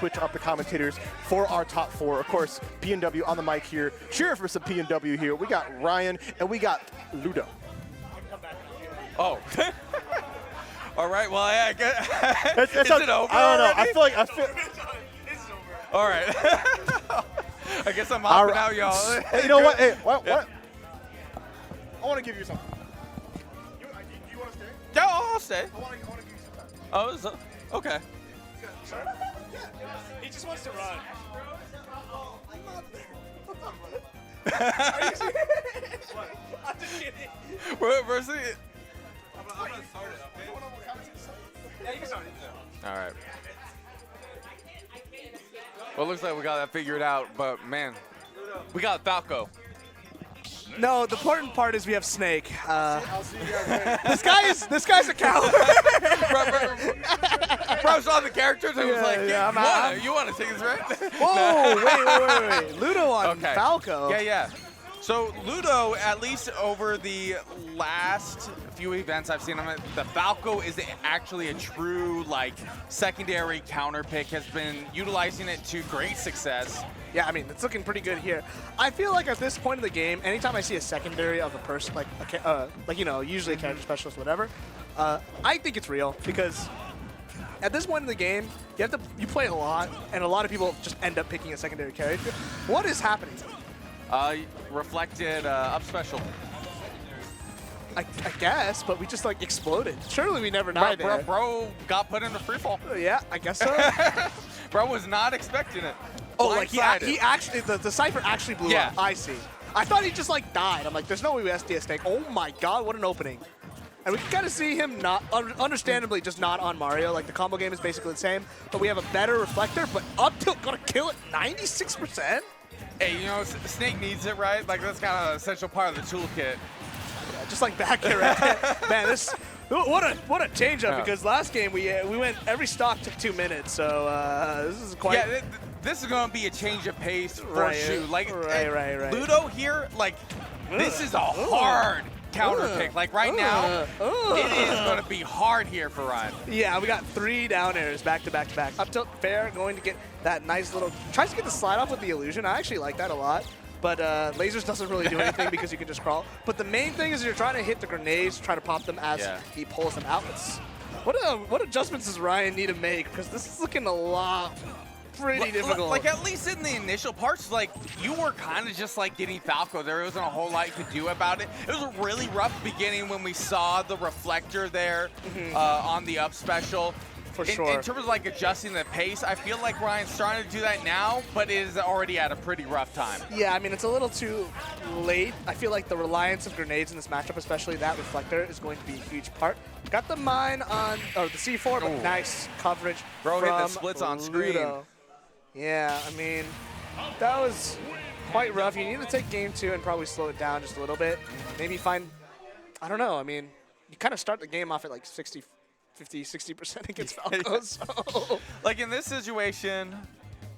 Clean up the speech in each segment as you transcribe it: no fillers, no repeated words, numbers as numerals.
switch up the commentators for our top 4. Of course, P&W on the mic here. Cheering for some P&W here. We got Raiyihn and we got Ludo. Oh. All right, well, I guess. Is it over? I don't know. Already? I feel. All right. I guess I'm hopping out, y'all. Hey, you know what? Hey, what? I want to give you something. You want to stay? Yeah, I'll stay. I want to give you some time. Oh, so, okay. He just wants to run. Are you serious? What? I'm just kidding. Where's the? I'm gonna start it, okay? Yeah, you can start it. All right. Well, it looks like we got that figured out, but man, we got Falco. No, the important part is we have Snake. I'll see you guys later. This guy's a coward. Bro saw the characters and was like, yeah, you want to take this, right? Whoa, wait. Ludo on Okay. Falco. Yeah. So Ludo, at least over the last few events I've seen him at, the Falco is actually a true like secondary counter pick, has been utilizing it to great success. Yeah, I mean, it's looking pretty good here. I feel like at this point in the game, anytime I see a secondary of a person, like you know, usually a character specialist, whatever, I think it's real because at this point in the game, you play a lot, and a lot of people just end up picking a secondary character. What is happening? Reflected up special. I guess, but we just like exploded. Surely we never died there. Bro got put into freefall. Yeah, I guess so. Bro was not expecting it. Oh, like he Blindsided. actually, the Cypher actually blew Yeah. up. I see. I thought he just like died. I'm like, there's no way we SD a Snake. Oh my god, what an opening. And we can kind of see him not, understandably, just not on Mario. Like the combo game is basically the same, but we have a better reflector, but up tilt gonna kill it 96%? Hey, you know, Snake needs it, right? Like that's kind of an essential part of the toolkit. Yeah, just like back here, right? Man, what a change up, because last game we went, every stock took 2 minutes, so this is quite... Yeah, this is going to be a change of pace for Right, sure. Like, right. Ludo here, like, this is a hard counter pick. Like, right now, it is going to be hard here for Raiyihn. Yeah, we got 3 down airs back to back to back. Up tilt fair, going to get that nice little... Tries to get the slide off with the illusion. I actually like that a lot. But lasers doesn't really do anything because you can just crawl. But the main thing is you're trying to hit the grenades, try to pop them as he pulls them out. What adjustments does Raiyihn need to make? Because this is looking a lot pretty difficult. Like, at least in the initial parts, like, you were kind of just, like, getting Falco. There wasn't a whole lot you could do about it. It was a really rough beginning when we saw the reflector there on the up special. For sure. In terms of, like, adjusting the pace, I feel like Ryan's starting to do that now, but it is already at a pretty rough time. Yeah, I mean, it's a little too late. I feel like the reliance of grenades in this matchup, especially that reflector, is going to be a huge part. Got the mine on, the C4, but nice coverage Bro from hit the splits on screen. Ludo. Yeah, I mean, that was quite rough. You need to take game 2 and probably slow it down just a little bit. Maybe find, I don't know, I mean, you kind of start the game off at like 50-60% against Falco. So. Like in this situation,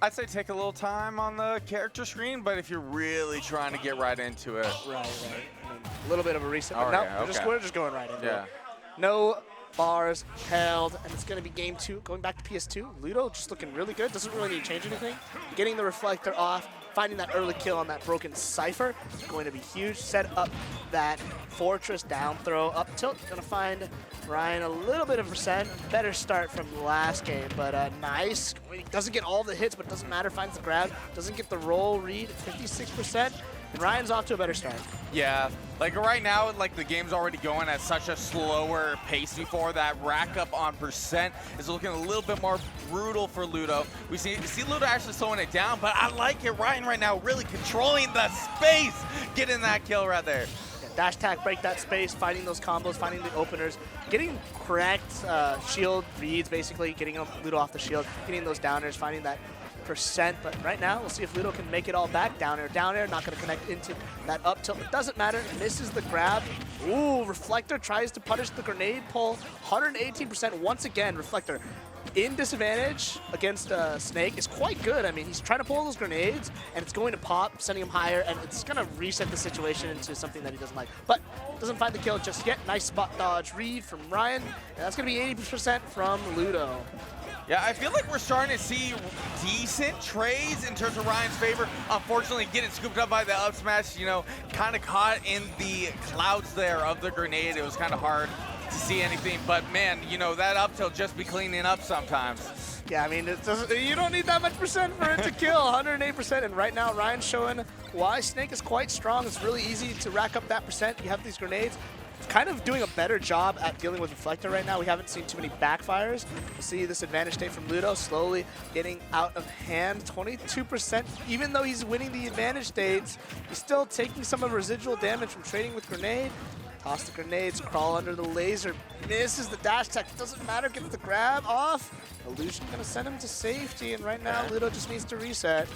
I'd say take a little time on the character screen, but if you're really trying to get right into it. Right. I mean, a little bit of a reset. Oh, But no, yeah, we're just going right into Yeah. it. No bars held, and it's going to be game 2. Going back to PS2, Ludo just looking really good. Doesn't really need to change anything. Getting the reflector off, finding that early kill on that broken Cypher is going to be huge. Set up that fortress down throw. Up tilt, going to find Raiyihn a little bit of percent. Better start from the last game, but nice. Doesn't get all the hits, but doesn't matter. Finds the grab. Doesn't get the roll read, 56%. And Ryan's off to a better start. Yeah, like right now, like the game's already going at such a slower pace before that rack up on percent is looking a little bit more brutal for Ludo. We see Ludo actually slowing it down, but I like it. Raiyihn right now really controlling the space, getting that kill right there. Yeah, dash attack, break that space, finding those combos, finding the openers, getting correct shield reads, basically, getting Ludo off the shield, getting those downers, finding that percent. But right now, we'll see if Ludo can make it all back. Down air, not going to connect into that up tilt. It doesn't matter. Misses the grab. Ooh, Reflector tries to punish the grenade pull. 118% once again. Reflector in disadvantage against Snake is quite good. I mean, he's trying to pull those grenades, and it's going to pop, sending him higher, and it's going to reset the situation into something that he doesn't like. But doesn't find the kill just yet. Nice spot dodge read from Raiyihn, and that's going to be 80% from Ludo. Yeah, I feel like we're starting to see decent trades in terms of Ryan's favor. Unfortunately, getting scooped up by the up smash, you know, kind of caught in the clouds there of the grenade. It was kind of hard to see anything, but man, you know, that up tilt just be cleaning up sometimes. Yeah, I mean, you don't need that much percent for it to kill, 108%, and right now Ryan's showing why Snake is quite strong. It's really easy to rack up that percent. You have these grenades. Kind of doing a better job at dealing with Reflector right now. We haven't seen too many backfires. You see this advantage state from Ludo slowly getting out of hand. 22%, even though he's winning the advantage states, he's still taking some of the residual damage from trading with grenade. Toss the grenades, crawl under the laser, misses the dash tech. Doesn't matter, gets the grab off. Illusion gonna send him to safety, and right now Ludo just needs to reset.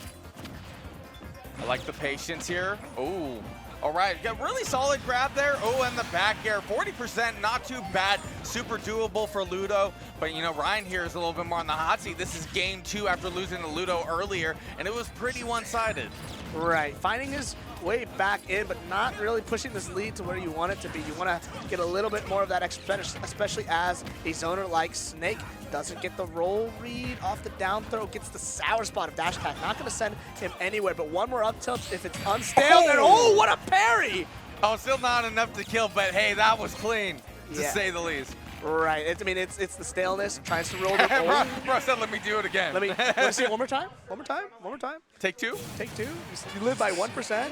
I like the patience here. Oh. All right, got really solid grab there. Oh, and the back air, 40%, not too bad. Super doable for Ludo. But, you know, Raiyihn here is a little bit more on the hot seat. This is game 2 after losing to Ludo earlier, and it was pretty one-sided. Right, finding his way back in, but not really pushing this lead to where you want it to be. You want to get a little bit more of that extra, especially as a zoner like Snake doesn't get the roll read off the down throw, gets the sour spot of dash attack. Not going to send him anywhere, but one more up tilt if it's unstale. Then, oh, what a parry! Oh, still not enough to kill, but hey, that was clean, to say the least. Right, I mean, it's the staleness, tries to roll the Bro said, let me do it again. Let me see it one more time, one more time. Take 2? Take 2, you live by 1%,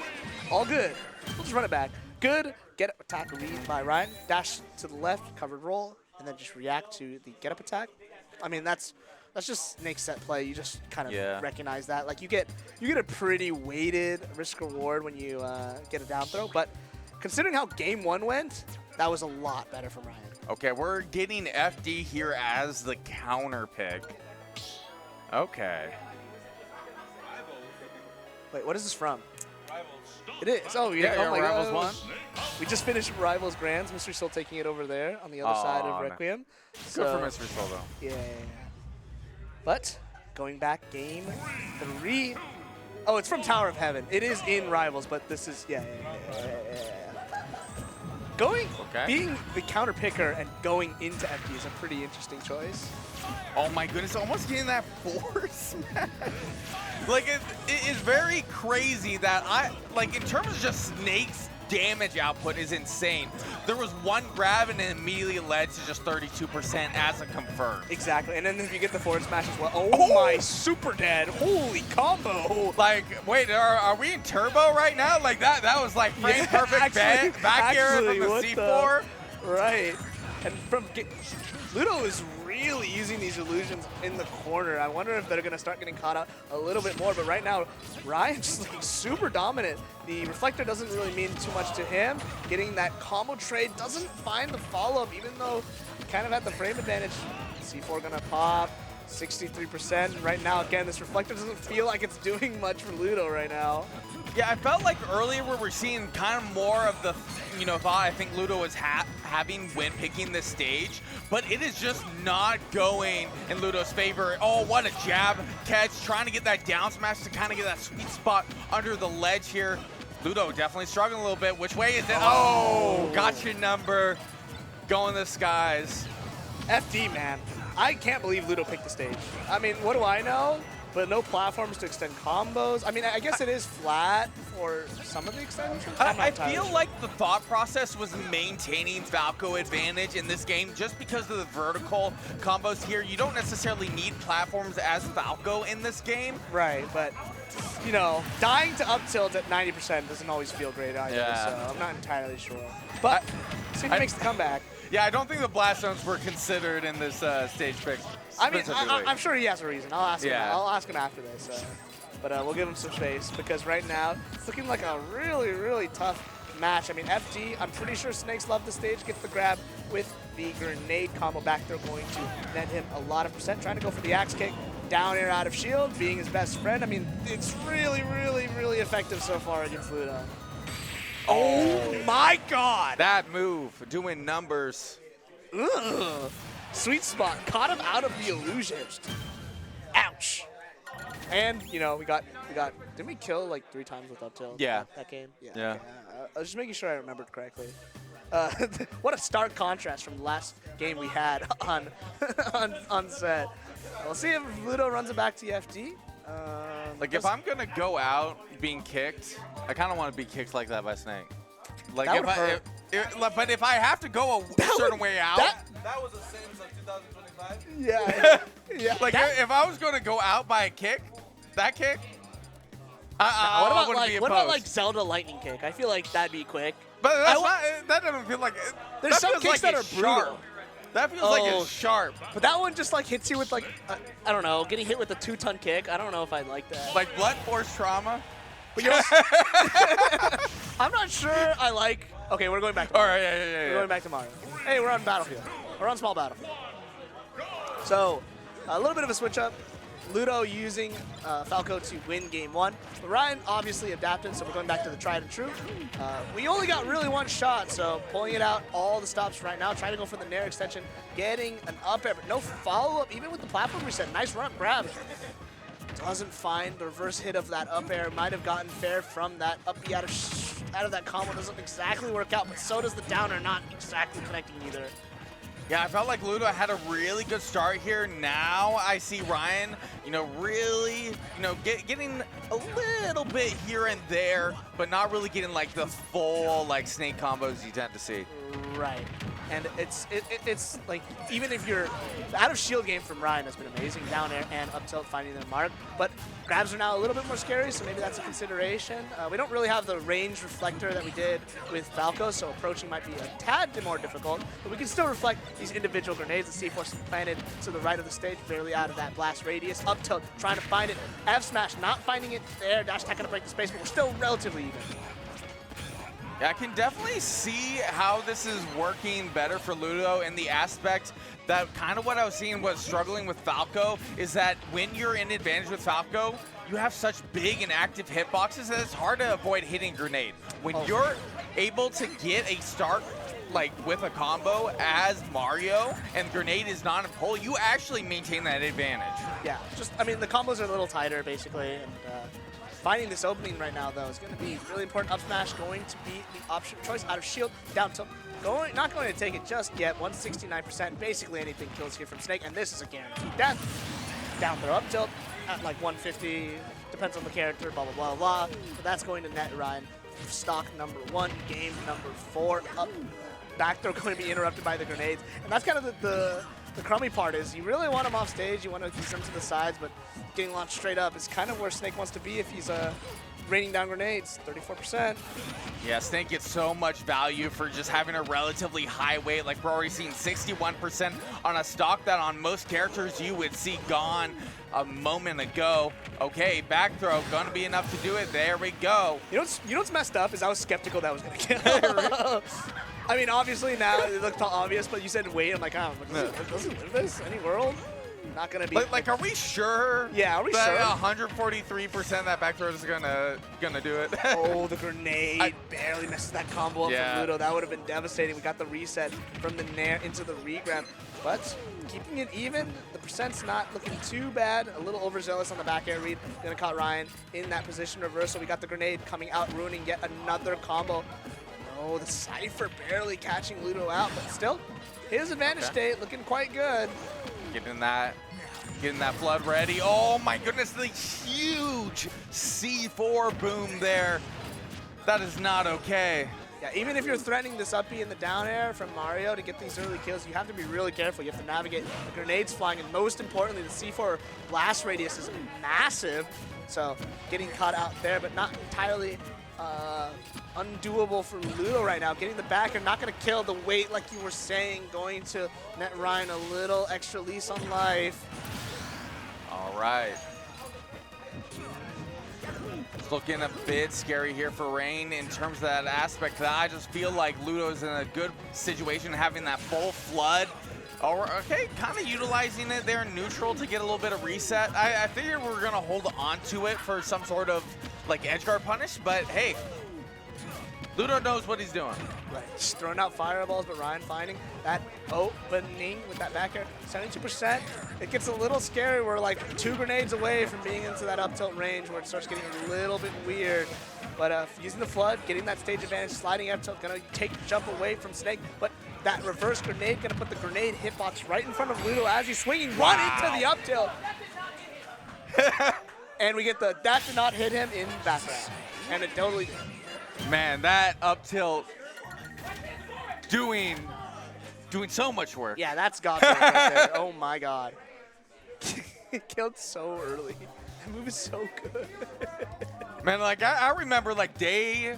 all good. We'll just run it back. Good, get up attack read by Raiyihn, dash to the left, covered roll, and then just react to the get up attack. I mean, that's just Snake's set play. You just kind of recognize that. Like you get a pretty weighted risk reward when you get a down throw, but considering how game 1 went, that was a lot better from Raiyihn. Okay, we're getting FD here as the counter pick. Okay. Wait, what is this from? Rivals. It is. Oh, yeah. Oh, my Rivals God. 1. We just finished Rivals Grands. Mystery Soul taking it over there on the other side of Requiem. Good for Mystery Soul, though. Yeah. But going back, game 3. Oh, it's from Tower of Heaven. It is in Rivals, but this is, being the counter picker and going into FD is a pretty interesting choice. Oh my goodness, almost getting that force. Like, it is very crazy that in terms of just Snake's damage output is insane. There was one grab and it immediately led to just 32% as a confirm. Exactly, and then if you get the forward smash as well, oh my, super dead, holy combo. Like, wait, are we in turbo right now? Like that was like frame perfect back air from the C4. Right, and Ludo is really using these illusions in the corner. I wonder if they're going to start getting caught out a little bit more, but right now, Raiyihn just looking super dominant. The Reflector doesn't really mean too much to him. Getting that combo trade doesn't find the follow-up, even though he kind of had the frame advantage. C4 going to pop, 63%. Right now, again, this Reflector doesn't feel like it's doing much for Ludo right now. Yeah, I felt like earlier we were seeing kind of more of the, thought I think Ludo was having when picking this stage, but it is just not going in Ludo's favor. Oh, what a jab catch, trying to get that down smash to kind of get that sweet spot under the ledge here. Ludo definitely struggling a little bit. Which way is it? Oh, got your number. Going the skies. FD, man. I can't believe Ludo picked the stage. I mean, what do I know? But no platforms to extend combos. I mean, I guess it is flat for some of the extensions. I feel like the thought process was maintaining Falco advantage in this game just because of the vertical combos here. You don't necessarily need platforms as Falco in this game. Right, but, dying to up tilt at 90% doesn't always feel great either, so I'm not entirely sure. But, see if he makes the comeback. Yeah, I don't think the blast zones were considered in this stage pick. I mean, I'm sure he has a reason. I'll ask him. I'll ask him after this. But we'll give him some space because right now it's looking like a really, really tough match. I mean, FD, I'm pretty sure Snakes love the stage. Gets the grab with the grenade combo back. They're going to net him a lot of percent. Trying to go for the axe kick. Down air out of shield, being his best friend. I mean, it's really, really, really effective so far against Ludo. Oh my God! That move, doing numbers. Ugh. Sweet spot, caught him out of the illusion. Ouch. And, we got, didn't we kill like 3 times with up tilt? Yeah. That game? Yeah. Okay. I was just making sure I remembered correctly. What a stark contrast from the last game we had on set. We'll see if Ludo runs it back to EFD. Like, if I'm going to go out being kicked, I kind of want to be kicked like that by Snake. Like, That if would hurt. but if I have to go a certain way out, That was the same as like 2025. Yeah. yeah. like, if I was going to go out by a kick, that kick, I what about wouldn't like be what about opposed. like Zelda lightning kick? I feel like that'd be quick. But that's I wa- not, that doesn't feel like There's that some feels kicks like that it's are brutal. sharp. That feels like Oh. it's sharp. But that one just like hits you with like I don't know, getting hit with a 2-ton kick. I don't know if I'd like that. Like blood force trauma. But you know, I'm not sure I like. Okay, we're going back. To All Mario. right, yeah. We're going back to Mario. Hey, we're on Battlefield. We're on small battlefield. So a little bit of a switch up. Ludo using Falco to win game 1. But Raiyihn obviously adapted, so we're going back to the tried and true. We only got really one shot, so pulling it out, all the stops right now, trying to go for the Nair extension, getting an up air, but no follow-up, even with the platform reset. Nice run, grab. Doesn't find the reverse hit of that up air. Might have gotten fair from that up B out of that combo. Doesn't exactly work out, but so does the downer, not exactly connecting either. Yeah, I felt like Ludo had a really good start here. Now I see Raiyihn, really, getting a little bit here and there, but not really getting like the full like Snake combos you tend to see. Right. And it's like, even if you're out of shield game from Raiyihn has been amazing, down air and up tilt finding their mark, but grabs are now a little bit more scary, so maybe that's a consideration. We don't really have the range reflector that we did with Falco, so approaching might be a tad bit more difficult, but we can still reflect these individual grenades. The C4 planted to the right of the stage, barely out of that blast radius. Up tilt, trying to find it. F smash, not finding it there. Dash attack gonna break the space, but we're still relatively even. Yeah, I can definitely see how this is working better for Ludo in the aspect that kind of what I was seeing was struggling with Falco is that when you're in advantage with Falco, you have such big and active hitboxes that it's hard to avoid hitting grenade. When you're able to get a start like with a combo as Mario and grenade is not in pull, you actually maintain that advantage. Yeah, I mean, the combos are a little tighter, basically, and finding this opening right now, though, is going to be really important. Up smash going to be the option of choice. Out of shield, down tilt. Not going to take it just yet. 169%. Basically anything kills here from Snake, and this is a guaranteed death. Down throw, up tilt at like 150. Depends on the character, blah, blah, blah, blah. But that's going to net Raiyihn. Stock number 1, game number 4. Up, back throw going to be interrupted by the grenades. And that's kind of the crummy part is you really want him off stage. You want to use them to the sides, but getting launched straight up is kind of where Snake wants to be if he's raining down grenades, 34%. Yeah, Snake gets so much value for just having a relatively high weight. Like we're already seeing 61% on a stock that on most characters you would see gone a moment ago. Okay, back throw, gonna be enough to do it. There we go. You know what's messed up is I was skeptical that was gonna kill. I mean, obviously now it looked obvious, but you said wait. I'm like, oh, does it live this? Any world? Not gonna be. Like, are we sure? Yeah, are we that sure? 143% that back throw is gonna do it. Oh, the grenade barely misses that combo up from Ludo. That would have been devastating. We got the reset from the Nair into the regrab, but keeping it even. The percent's not looking too bad. A little overzealous on the back air read. Gonna caught Raiyihn in that position reversal. We got the grenade coming out, ruining yet another combo. Oh, the Cypher barely catching Ludo out, but still, his advantage state looking quite good. Getting that flood ready. Oh my goodness, the huge C4 boom there. That is not okay. Yeah, even if you're threatening this up B in the down air from Mario to get these early kills, you have to be really careful. You have to navigate the grenades flying, and most importantly, the C4 blast radius is massive. So getting caught out there, but not entirely undoable for Ludo right now. Getting the back and not going to kill the weight like you were saying, going to net Raiyihn a little extra lease on life. All right. It's looking a bit scary here for Raiyihn in terms of that aspect. I just feel like Ludo's in a good situation having that full flood. Oh, okay, kind of utilizing it there in neutral to get a little bit of reset. I figured we were going to hold on to it for some sort of like edge guard punish, but hey, Ludo knows what he's doing. Right, just throwing out fireballs, but Raiyihn finding that opening with that back air, 72%. It gets a little scary. We're like 2 grenades away from being into that up tilt range where it starts getting a little bit weird. But using the flood, getting that stage advantage, sliding up tilt, gonna take the jump away from Snake, but that reverse grenade, gonna put the grenade hitbox right in front of Ludo as he's swinging, run into the up tilt. And we get the, that did not hit him in background. And it totally did. Man, that up tilt doing so much work. Yeah, that's God right there. Oh my God. Killed so early. That move is so good. Man, like I remember like day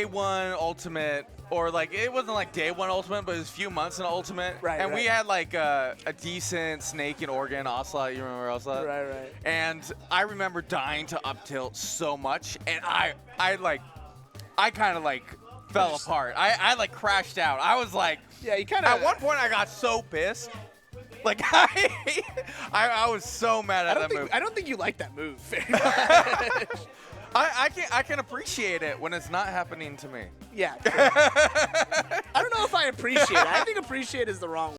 one ultimate, or like it wasn't like day one ultimate, but it was a few months in ultimate. Right, and right. we had like a decent Snake and Organ Ocelot. You remember Ocelot? Right. And I remember dying to up tilt so much, and I kind of like fell apart. I like crashed out. I was like, Yeah, you kind of. at one point I got so pissed. Like I was so mad at that move. I don't think you like that move very much. I can appreciate it when it's not happening to me. Yeah. True. I don't know if I appreciate it. I think appreciate is the wrong